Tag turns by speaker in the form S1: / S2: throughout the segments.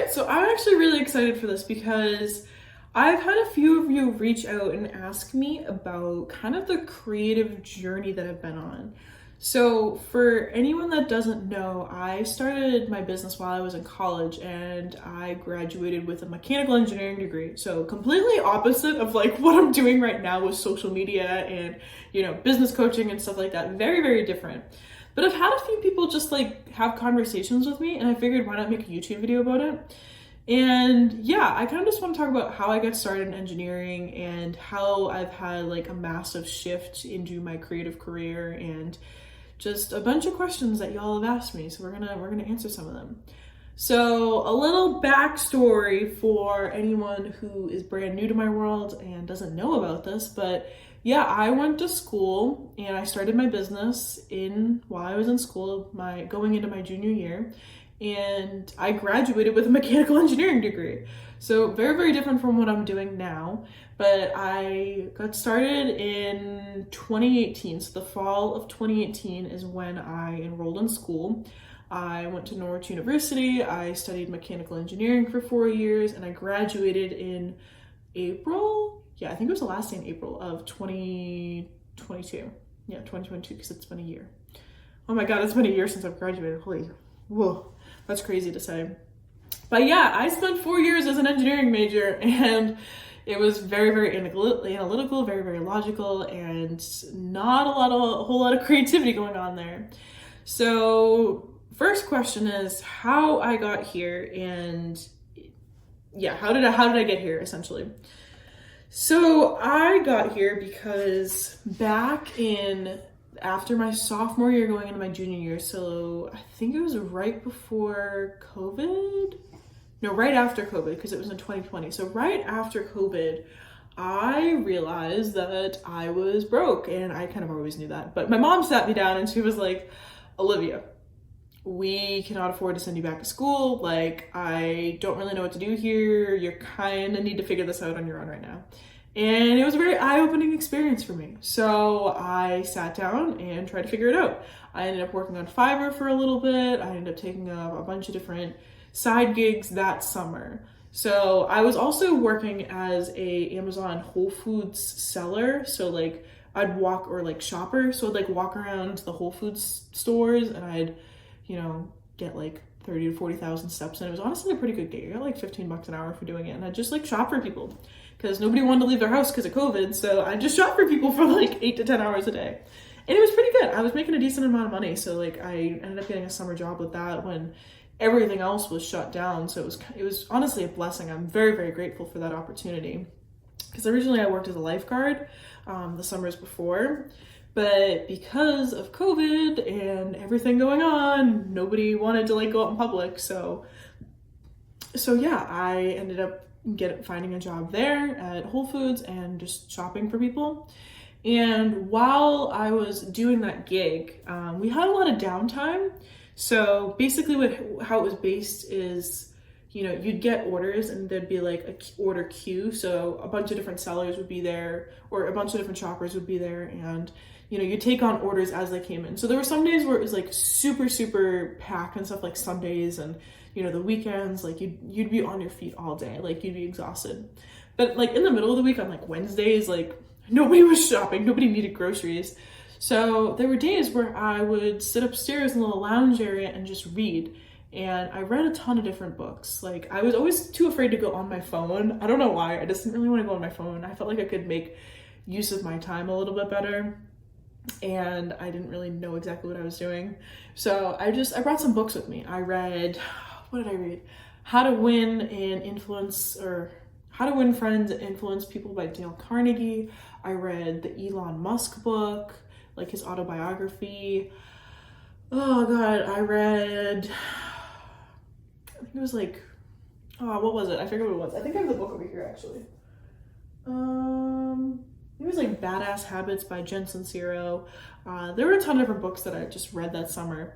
S1: right, so I'm actually really excited for this because I've had a few of you reach out and ask me about kind of the creative journey that I've been on. So for anyone that doesn't know, I started my business while I was in college and I graduated with a mechanical engineering degree. So completely opposite of like what I'm doing right now with social media and, business coaching and stuff like that. Very, very different. But I've had a few people just like have conversations with me and I figured why not make a YouTube video about it. And yeah, I kind of just want to talk about how I got started in engineering and how I've had like a massive shift into my creative career and just a bunch of questions that y'all have asked me. So we're gonna answer some of them. So a little backstory for anyone who is brand new to my world and doesn't know about this, but yeah, I went to school and I started my business while I was in school, going into my junior year, and I graduated with a mechanical engineering degree. So very, very different from what I'm doing now, but I got started in 2018. So the fall of 2018 is when I enrolled in school. I went to Norwich University. I studied mechanical engineering for 4 years and I graduated in April. Yeah, I think it was the last day in April of 2022. Yeah, 2022, because it's been a year. Oh my God, it's been a year since I've graduated. Holy, whoa, that's crazy to say. But yeah, I spent 4 years as an engineering major and it was very, very analytical, very, very logical, and not a whole lot of creativity going on there. So first question is how I got here, and yeah, how did I get here essentially? So I got here because after my sophomore year going into my junior year, so I think it was right before COVID. No, right after COVID, because it was in 2020. So right after COVID, I realized that I was broke, and I kind of always knew that. But my mom sat me down and she was like, Olivia, we cannot afford to send you back to school. Like, I don't really know what to do here. You kind of need to figure this out on your own right now. And it was a very eye-opening experience for me. So I sat down and tried to figure it out. I ended up working on FIVERR for a little bit. I ended up taking a bunch of different side gigs that summer. So I was also working as a Amazon Whole Foods seller. So like I'd shopper. So I'd like walk around the Whole Foods stores and I'd, get like 30 to 40,000 steps. And it was honestly a pretty good gig. I got like $15 an hour for doing it. And I'd just like shop for people because nobody wanted to leave their house because of COVID. So I just shop for people for like 8 to 10 hours a day. And it was pretty good. I was making a decent amount of money. So like I ended up getting a summer job with that when everything else was shut down. So it was honestly a blessing. I'm very, very grateful for that opportunity. Because originally I worked as a lifeguard the summers before, but because of COVID and everything going on, nobody wanted to like go out in public. So yeah, I ended up finding a job there at Whole Foods and just shopping for people. And while I was doing that gig, we had a lot of downtime. So basically how it was based is, you'd get orders and there'd be like a order queue. So a bunch of different sellers would be there or a bunch of different shoppers would be there, and, you take on orders as they came in. So there were some days where it was like super, super packed and stuff, like Sundays and, the weekends, like you'd be on your feet all day, like you'd be exhausted. But like in the middle of the week on like Wednesdays, like nobody was shopping, nobody needed groceries. So there were days where I would sit upstairs in the little lounge area and just read. And I read a ton of different books. Like I was always too afraid to go on my phone. I don't know why. I just didn't really want to go on my phone. I felt like I could make use of my time a little bit better. And I didn't really know exactly what I was doing. So I brought some books with me. I read, what did I read? How to Win Friends and Influence People by Dale Carnegie. I read the Elon Musk book, like his autobiography. Oh God, I think it was like, what was it? I forget what it was. I think I have the book over here actually. It was like Badass Habits by Jen Sincero. There were a ton of different books that I just read that summer.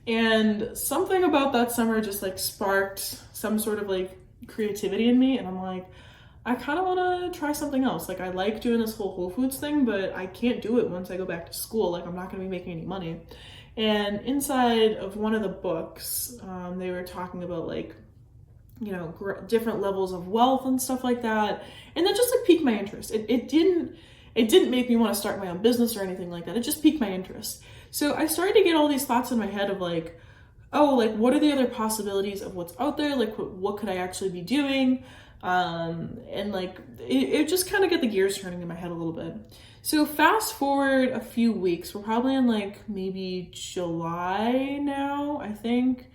S1: And something about that summer just like sparked some sort of like creativity in me. And I'm like, I kind of want to try something else. Like I like doing this whole Foods thing, but I can't do it once I go back to school. Like I'm not going to be making any money. And inside of one of the books, they were talking about like you know, different levels of wealth and stuff like that. And that just like piqued my interest. It didn't make me want to start my own business or anything like that. It just piqued my interest. So I started to get all these thoughts in my head of like, oh, like what are the other possibilities of what's out there? Like what could I actually be doing? And like it just kind of got the gears turning in my head a little bit. So fast forward a few weeks, we're probably in like maybe July now, I think.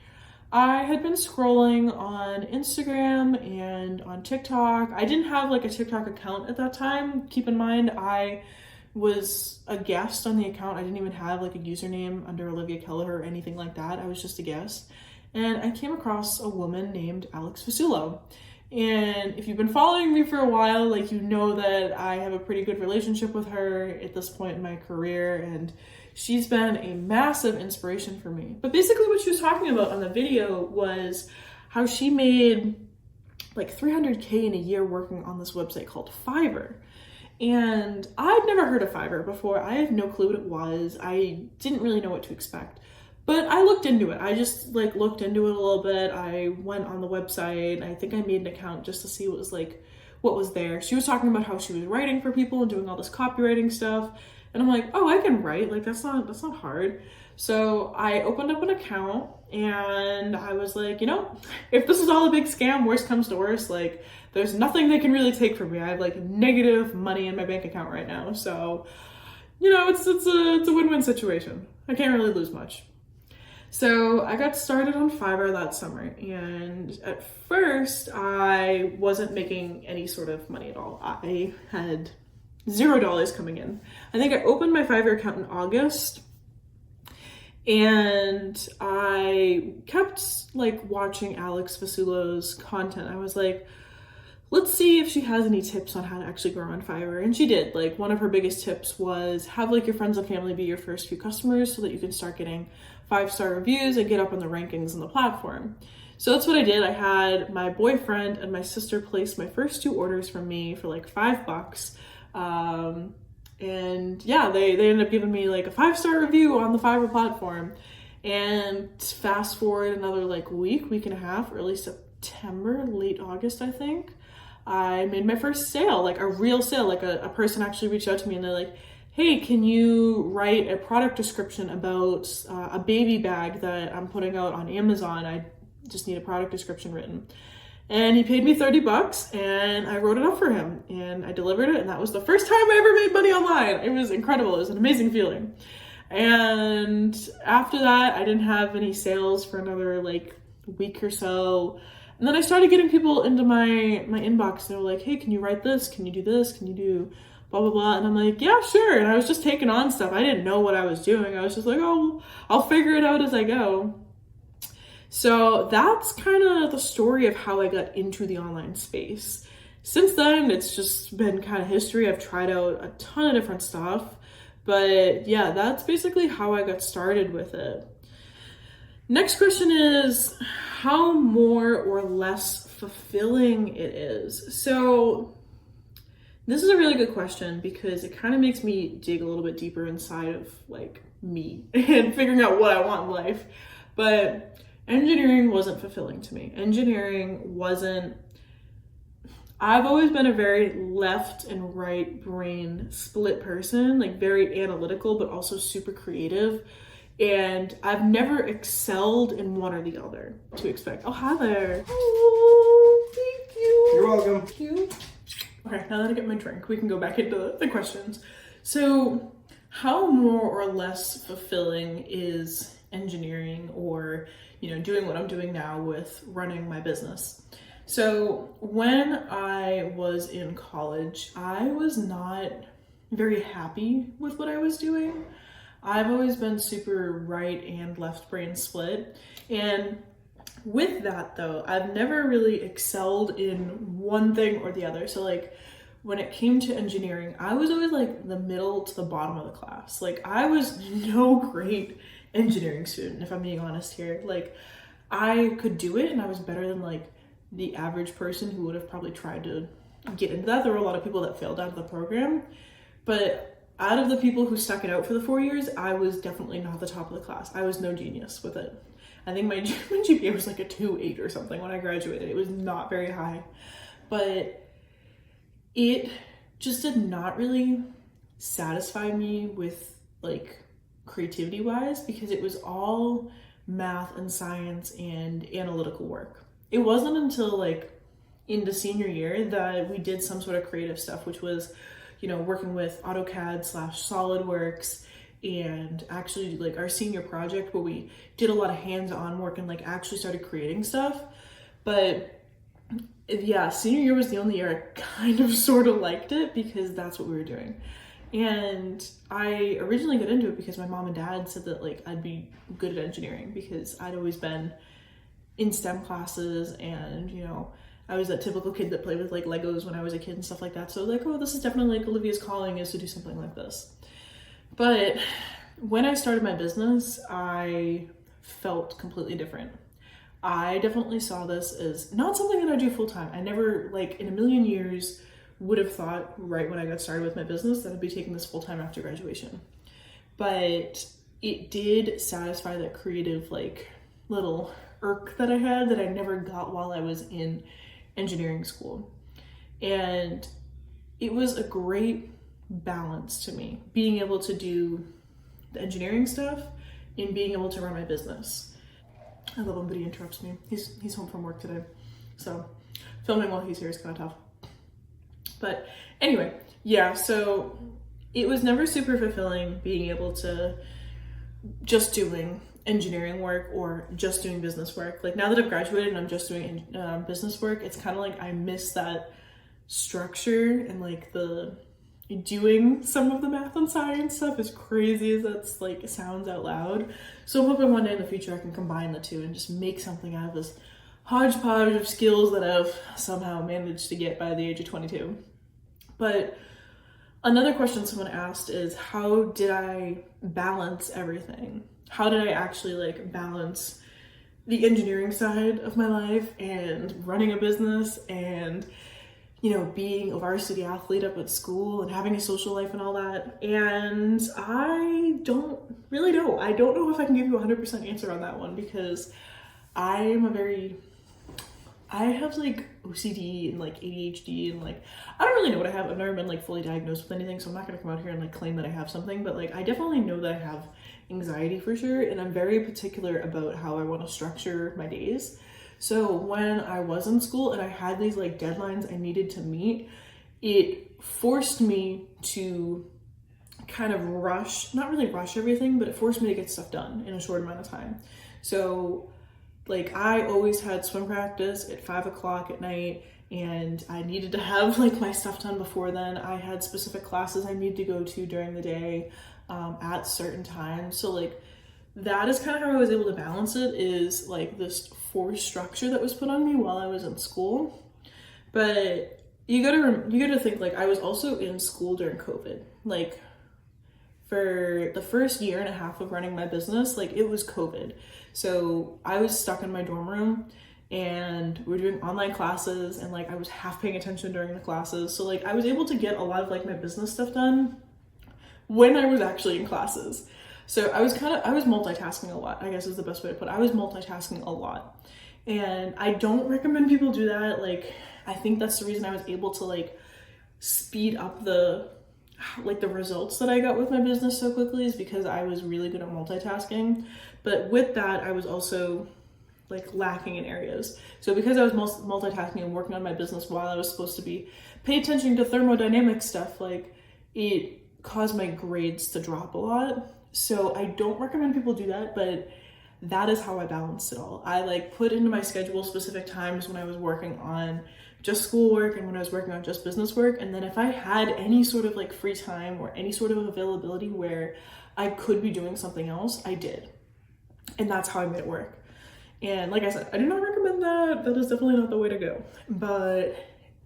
S1: I had been scrolling on Instagram and on TikTok. I didn't have like a TikTok account at that time. Keep in mind, I was a guest on the account. I didn't even have like a username under OliviaKelliher or anything like that. I was just a guest. And I came across a woman named Alex Fasulo. And if you've been following me for a while, like you know that I have a pretty good relationship with her at this point in my career, and she's been a massive inspiration for me. But basically what she was talking about on the video was how she made like $300K in a year working on this website called FIVERR. And I'd never heard of FIVERR before. I had no clue what it was. I didn't really know what to expect. But I looked into it. I just like looked into it a little bit. I went on the website. I think I made an account just to see what was there. She was talking about how she was writing for people and doing all this copywriting stuff. And I'm like, oh, I can write. Like that's not hard. So I opened up an account and I was like, you know, if this is all a big scam, worst comes to worst, like there's nothing they can really take from me. I have like negative money in my bank account right now. So, you know, it's a win-win situation. I can't really lose much. So I got started on FIVERR that summer, and at first I wasn't making any sort of money at all. I had $0 coming in. I think I opened my FIVERR account in August, and I kept like watching Alex Fasulo's content. I was like, let's see if she has any tips on how to actually grow on FIVERR. And she did. Like one of her biggest tips was have like your friends and family be your first few customers so that you can start getting 5-star reviews and get up on the rankings on the platform. So that's what I did. I had my boyfriend and my sister place my first 2 orders from me for like $5. And yeah, they ended up giving me like a 5-star review on the FIVERR platform. And fast forward another like week and a half, early September, late August, I think, I made my first sale, like a real sale. Like a person actually reached out to me and they're like, hey, can you write a product description about a baby bag that I'm putting out on Amazon? I just need a product description written. And he paid me $30 and I wrote it up for him and I delivered it. And that was the first time I ever made money online. It was incredible. It was an amazing feeling. And after that, I didn't have any sales for another like week or so. And then I started getting people into my inbox. They were like, hey, can you write this? Can you do this? Can you do blah, blah, blah. And I'm like, yeah, sure. And I was just taking on stuff. I didn't know what I was doing. I was just like, oh, I'll figure it out as I go. So that's kind of the story of how I got into the online space. Since then, it's just been kind of history. I've tried out a ton of different stuff. But yeah, that's basically how I got started with it. Next question is how more or less fulfilling it is. So this is a really good question because it kind of makes me dig a little bit deeper inside of like me and figuring out what I want in life. But engineering wasn't fulfilling to me. I've always been a very left and right brain split person, like very analytical, but also super creative. And I've never excelled in one or the other to expect. Oh, hi there. Oh, thank you.
S2: You're welcome.
S1: Thank you. Okay, now that I get my drink, we can go back into the questions. So how more or less fulfilling is engineering or, you know, doing what I'm doing now with running my business? So when I was in college, I was not very happy with what I was doing. I've always been super right and left brain split. And with that though, I've never really excelled in one thing or the other. So like when it came to engineering, I was always like the middle to the bottom of the class. Like I was no great engineering student, if I'm being honest here. Like I could do it and I was better than like the average person who would have probably tried to get into that. There were a lot of people that failed out of the program, but out of the people who stuck it out for the 4 years, I was definitely not the top of the class. I was no genius with it. I think my GPA was like a 2.8 or something when I graduated. It was not very high, but it just did not really satisfy me with like creativity wise, because it was all math and science and analytical work. It wasn't until like into senior year that we did some sort of creative stuff, which was, you know, working with AutoCAD / SolidWorks, and actually like our senior project where we did a lot of hands-on work and like actually started creating stuff. But yeah, senior year was the only year I kind of sort of liked it, because that's what we were doing. And I originally got into it because my mom and dad said that like I'd be good at engineering, because I'd always been in STEM classes, and you know, I was that typical kid that played with like Legos when I was a kid and stuff like that. So like, oh, this is definitely like Olivia's calling, is to do something like this. But when I started my business, I felt completely different. I definitely saw this as not something that I do full time. I never, like in a million years, would have thought right when I got started with my business that I'd be taking this full time after graduation. But it did satisfy that creative like little irk that I had that I never got while I was in engineering school. And it was a great balance to me, being able to do the engineering stuff and being able to run my business. I love him, but he interrupts me. He's home from work today, so filming while he's here is kind of tough. But anyway, yeah, so it was never super fulfilling being able to just doing engineering work or just doing business work. Like now that I've graduated and I'm just doing business work, it's kind of like I miss that structure and like the doing some of the math and science stuff, as crazy as that's like sounds out loud. So I'm hoping one day in the future I can combine the two and just make something out of this hodgepodge of skills that I've somehow managed to get by the age of 22. But another question someone asked is, how did I balance everything? How did I actually like balance the engineering side of my life and running a business and, you know, being a varsity athlete up at school and having a social life and all that? And I don't really know. I don't know if I can give you a 100% answer on that one, because I have like OCD and like ADHD and like, I don't really know what I have. I've never been like fully diagnosed with anything, so I'm not gonna come out here and like claim that I have something, but like I definitely know that I have anxiety for sure, and I'm very particular about how I want to structure my days. So when I was in school and I had these like deadlines I needed to meet, it forced me to kind of not really rush everything, but it forced me to get stuff done in a short amount of time. So like I always had swim practice at 5 o'clock at night, and I needed to have like my stuff done before then. I had specific classes I needed to go to during the day at certain times. So like that is kind of how I was able to balance it, is like this forced structure that was put on me while I was in school. But you gotta think, like I was also in school during COVID. Like for the first year and a half of running my business, like it was COVID. So I was stuck in my dorm room and we were doing online classes, and like I was half paying attention during the classes. So like I was able to get a lot of like my business stuff done when I was actually in classes. So I was multitasking a lot, I guess is the best way to put it. I was multitasking a lot. And I don't recommend people do that. Like I think that's the reason I was able to like speed up the results that I got with my business so quickly, is because I was really good at multitasking. But with that, I was also like lacking in areas. So because I was multitasking and working on my business while I was supposed to be paying attention to thermodynamic stuff, like it caused my grades to drop a lot. So I don't recommend people do that, but that is how I balanced it all. I like put into my schedule specific times when I was working on just schoolwork and when I was working on just business work. And then if I had any sort of like free time or any sort of availability where I could be doing something else, I did. And that's how I made it work. And like I said, I do not recommend that. That is definitely not the way to go, but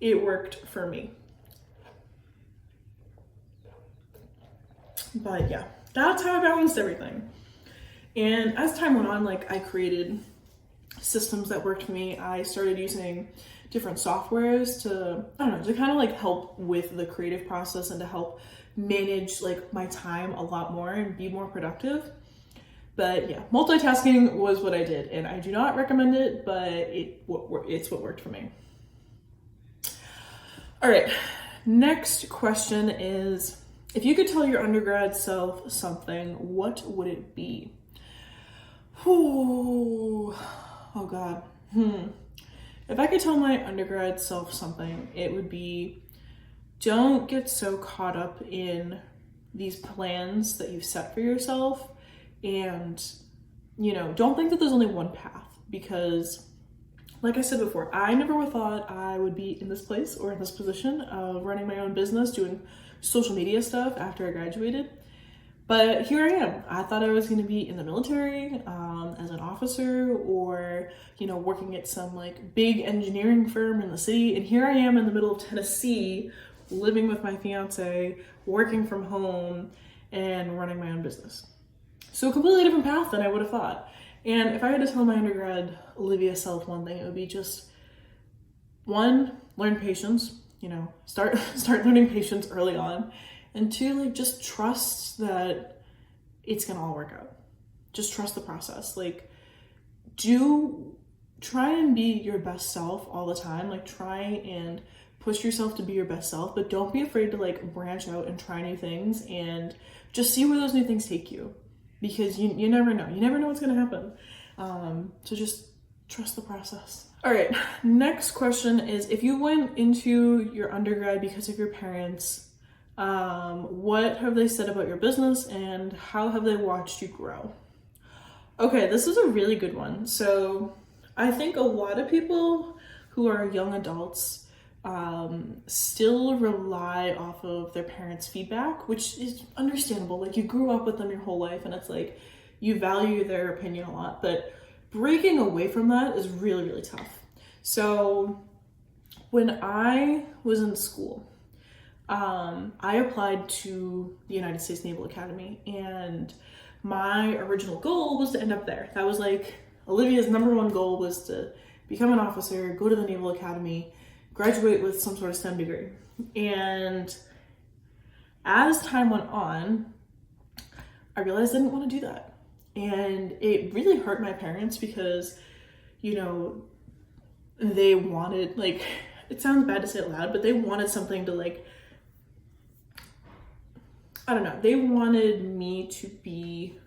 S1: it worked for me. But yeah, that's how I balanced everything. And as time went on, like I created systems that worked for me. I started using different softwares to kind of like help with the creative process and to help manage like my time a lot more and be more productive. But yeah, multitasking was what I did, and I do not recommend it, but it's what worked for me. All right, next question is, if you could tell your undergrad self something, what would it be? Oh God. If I could tell my undergrad self something, it would be, don't get so caught up in these plans that you've set for yourself, and don't think that there's only one path, because like I said before, I never thought I would be in this place or in this position of running my own business, doing social media stuff after I graduated. But here I am. I thought I was going to be in the military as an officer, or working at some like big engineering firm in the city, and here I am in the middle of Tennessee, living with my fiance, working from home, and running my own business. So a completely different path than I would have thought. And if I had to tell my undergrad Olivia self one thing, it would be just, one, learn patience, start learning patience early on. And two, like, just trust that it's gonna all work out. Just trust the process. Like, try and be your best self all the time. Like, try and push yourself to be your best self, but don't be afraid to like branch out and try new things, and just see where those new things take you. Because you never know. You never know what's gonna happen. So just trust the process. All right, next question is, if you went into your undergrad because of your parents, what have they said about your business, and how have they watched you grow? Okay, this is a really good one. So I think a lot of people who are young adults still rely off of their parents' feedback, which is understandable. Like, you grew up with them your whole life, and it's like you value their opinion a lot, but breaking away from that is really, really tough. So when I was in school, I applied to the United States Naval Academy, and my original goal was to end up there. That was like Olivia's number one goal, was to become an officer, go to the Naval Academy, graduate with some sort of STEM degree. And as time went on, I realized I didn't want to do that. And it really hurt my parents, because, they wanted, like, it sounds bad to say it loud, but they wanted something to, like, I don't know, they wanted me to be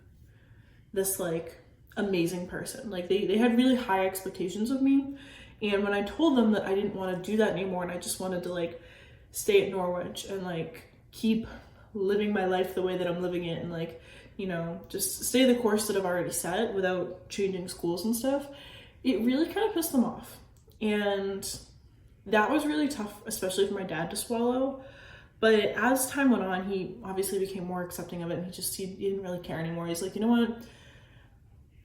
S1: this, like, amazing person. Like, they had really high expectations of me. And when I told them that I didn't want to do that anymore, and I just wanted to like stay at Norwich and like keep living my life the way that I'm living it, and like, just stay the course that I've already set without changing schools and stuff, it really kind of pissed them off. And that was really tough, especially for my dad to swallow. But as time went on, he obviously became more accepting of it, and he didn't really care anymore. He's like, you know what?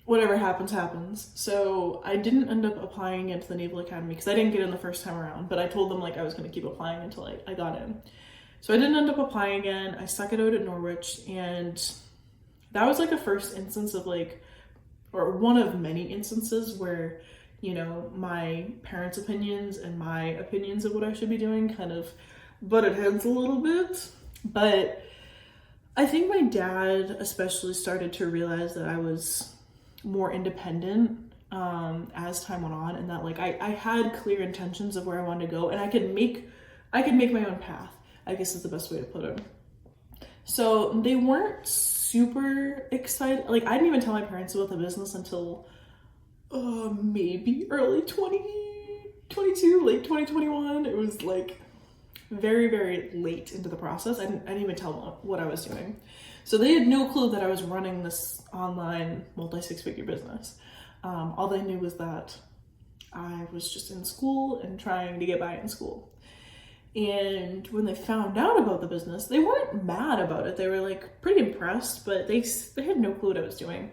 S1: Whatever happens, happens. So I didn't end up applying into the Naval Academy, because I didn't get in the first time around, but I told them like I was going to keep applying until I got in. So I didn't end up applying again. I stuck it out at Norwich, and that was like a first instance of like, or one of many instances where, my parents' opinions and my opinions of what I should be doing kind of butted heads a little bit. But I think my dad especially started to realize that I was more independent as time went on, and that like I had clear intentions of where I wanted to go, and I could make my own path, I guess is the best way to put it. So they weren't super excited. Like, I didn't even tell my parents about the business until maybe early 2022, late 2021. It was like very, very late into the process. I didn't even tell them what I was doing. So they had no clue that I was running this online multi-six-figure business. All they knew was that I was just in school and trying to get by in school. And when they found out about the business, they weren't mad about it. They were like pretty impressed, but they had no clue what I was doing.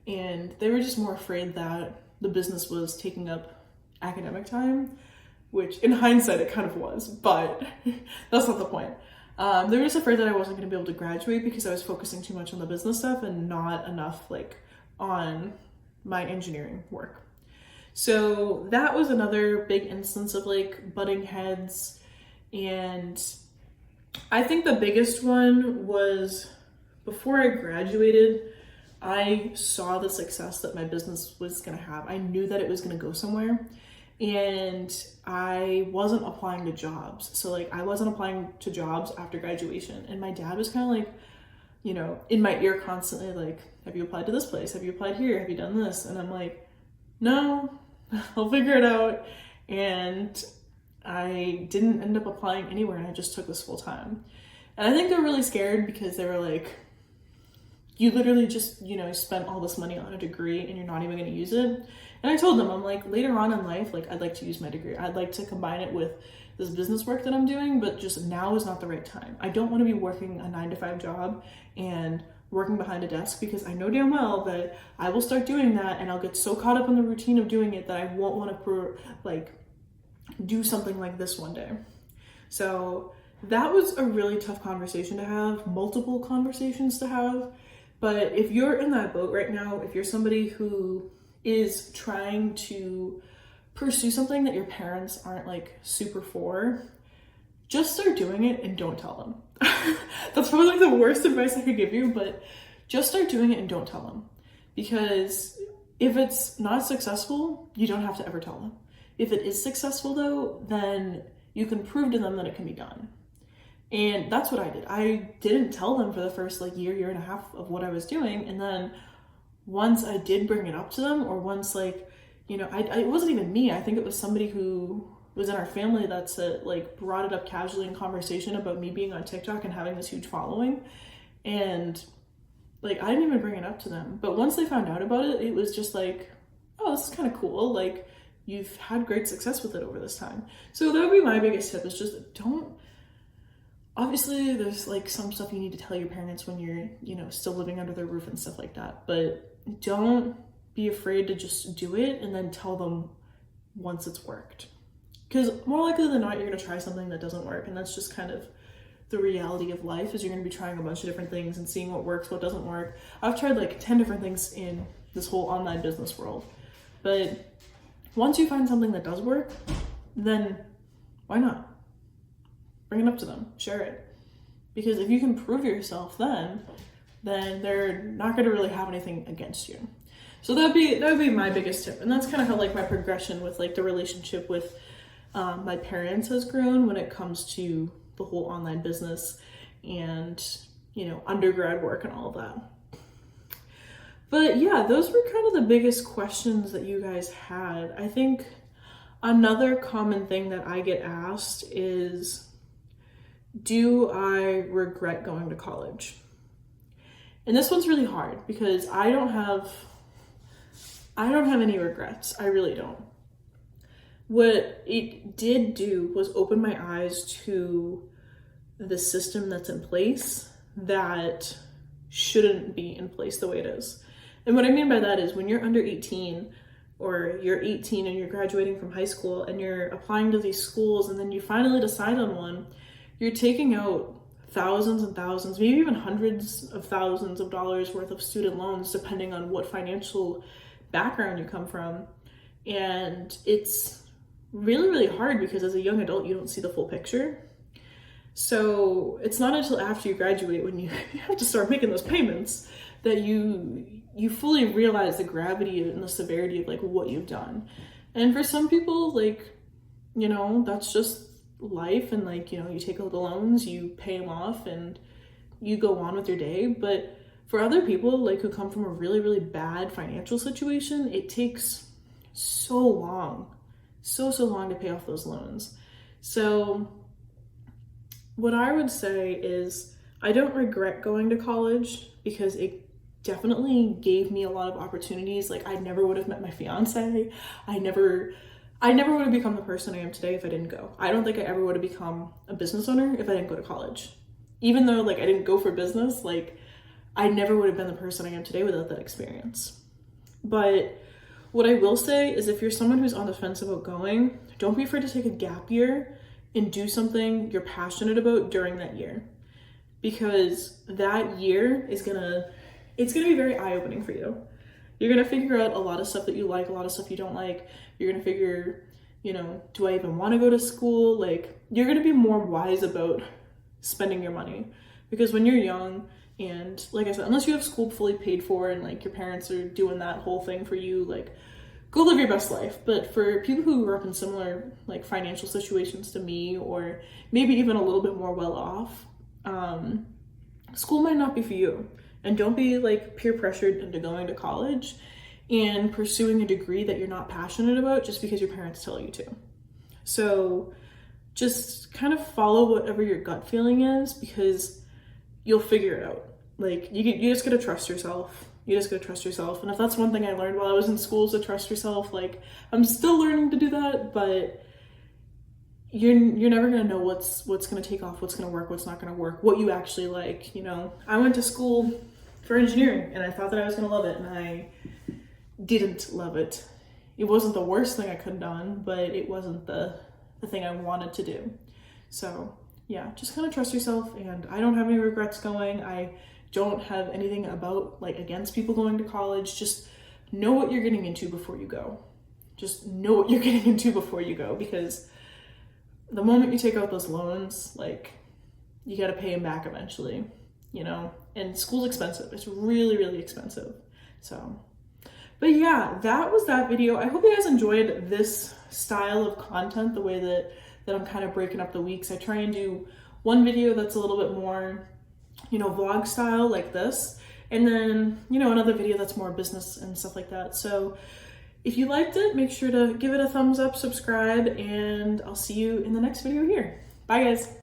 S1: And they were just more afraid that the business was taking up academic time, which in hindsight it kind of was, but that's not the point. They were just afraid that I wasn't going to be able to graduate because I was focusing too much on the business stuff and not enough like on my engineering work. So that was another big instance of like butting heads. And I think the biggest one was before I graduated, I saw the success that my business was gonna have. I knew that it was gonna go somewhere, and I wasn't applying to jobs. So like I wasn't applying to jobs after graduation, and my dad was kind of like, you know, in my ear constantly like, have you applied to this place? Have you applied here? Have you done this? And I'm like, no, I'll figure it out. And I didn't end up applying anywhere, and I just took this full time. And I think they're really scared because they were like, you literally just, you know, spent all this money on a degree and you're not even going to use it. And I told them, I'm like, later on in life, like I'd like to use my degree. I'd like to combine it with this business work that I'm doing, but just now is not the right time. I don't want to be working a 9-to-5 job and working behind a desk, because I know damn well that I will start doing that and I'll get so caught up in the routine of doing it that I won't want to do something like this one day. So that was a really tough conversation to have, multiple conversations to have. But if you're in that boat right now, if you're somebody who is trying to pursue something that your parents aren't like super for, just start doing it and don't tell them. That's probably like the worst advice I could give you, but just start doing it and don't tell them. Because if it's not successful, you don't have to ever tell them. If it is successful though, then you can prove to them that it can be done. And that's what I did. I didn't tell them for the first like year and a half of what I was doing. And then once I did bring it up to them, or once like, you know, it wasn't even me. I think it was somebody who was in our family that's like brought it up casually in conversation about me being on TikTok and having this huge following. And like, I didn't even bring it up to them. But once they found out about it, it was just like, oh, this is kind of cool. Like, you've had great success with it over this time. So that would be my biggest tip, is just don't. Obviously, there's like some stuff you need to tell your parents when you're, you know, still living under their roof and stuff like that. But don't be afraid to just do it and then tell them once it's worked. Because more likely than not, you're going to try something that doesn't work. And that's just kind of the reality of life, is you're going to be trying a bunch of different things and seeing what works, what doesn't work. I've tried like 10 different things in this whole online business world. But once you find something that does work, then why not? Bring it up to them, share it. Because if you can prove yourself then they're not going to really have anything against you. So that would be my biggest tip. And that's kind of how like my progression with like the relationship with my parents has grown when it comes to the whole online business and, you know, undergrad work and all of that. But yeah, those were kind of the biggest questions that you guys had. I think another common thing that I get asked is, do I regret going to college? And this one's really hard because I don't have any regrets. I really don't. What it did do was open my eyes to the system that's in place that shouldn't be in place the way it is. And what I mean by that is, when you're under 18, or you're 18 and you're graduating from high school and you're applying to these schools, and then you finally decide on one, you're taking out thousands and thousands, maybe even hundreds of thousands of dollars worth of student loans, depending on what financial background you come from. And it's really, really hard because as a young adult, you don't see the full picture. So it's not until after you graduate, when you have to start making those payments, that you fully realize the gravity and the severity of like what you've done. And for some people, like, you know, that's just life, and like, you know, you take out the loans, you pay them off, and you go on with your day. But for other people, like, who come from a really, really bad financial situation, it takes so long to pay off those loans. So what I would say is, I don't regret going to college, because it definitely gave me a lot of opportunities. Like, I never would have met my fiance. I never would have become the person I am today if I didn't go. I don't think I ever would have become a business owner if I didn't go to college. Even though like I didn't go for business, like I never would have been the person I am today without that experience. But what I will say is, if you're someone who's on the fence about going, don't be afraid to take a gap year and do something you're passionate about during that year. Because that year it's gonna be very eye-opening for you. You're gonna figure out a lot of stuff that you like, a lot of stuff you don't like. You're gonna figure, you know, do I even want to go to school? Like, you're gonna be more wise about spending your money. Because when you're young, And like I said, unless you have school fully paid for and like your parents are doing that whole thing for you, like go live your best life. But for people who grew up in similar like financial situations to me, or maybe even a little bit more well off, school might not be for you. And don't be like peer pressured into going to college and pursuing a degree that you're not passionate about just because your parents tell you to. So just kind of follow whatever your gut feeling is, because you'll figure it out. Like you just gotta trust yourself. You just gotta trust yourself. And if that's one thing I learned while I was in school, is to trust yourself. Like I'm still learning to do that, but you're never gonna know what's gonna take off, what's gonna work, what's not gonna work, what you actually like. You know, I went to school for engineering and I thought that I was gonna love it, and I didn't love it. It wasn't the worst thing I could have done, but it wasn't the thing I wanted to do. So yeah, just kind of trust yourself. And I don't have any regrets going. I don't have anything about like against people going to college. Just know what you're getting into before you go. Just know what you're getting into before you go, because the moment you take out those loans, like you got to pay them back eventually, you know, and school's expensive. It's really, really expensive. So, but yeah, that was that video. I hope you guys enjoyed this style of content, the way that I'm kind of breaking up the weeks. I try and do one video that's a little bit more, you know, vlog style like this, and then, you know, another video that's more business and stuff like that. So if you liked it, make sure to give it a thumbs up, subscribe, and I'll see you in the next video here. Bye guys.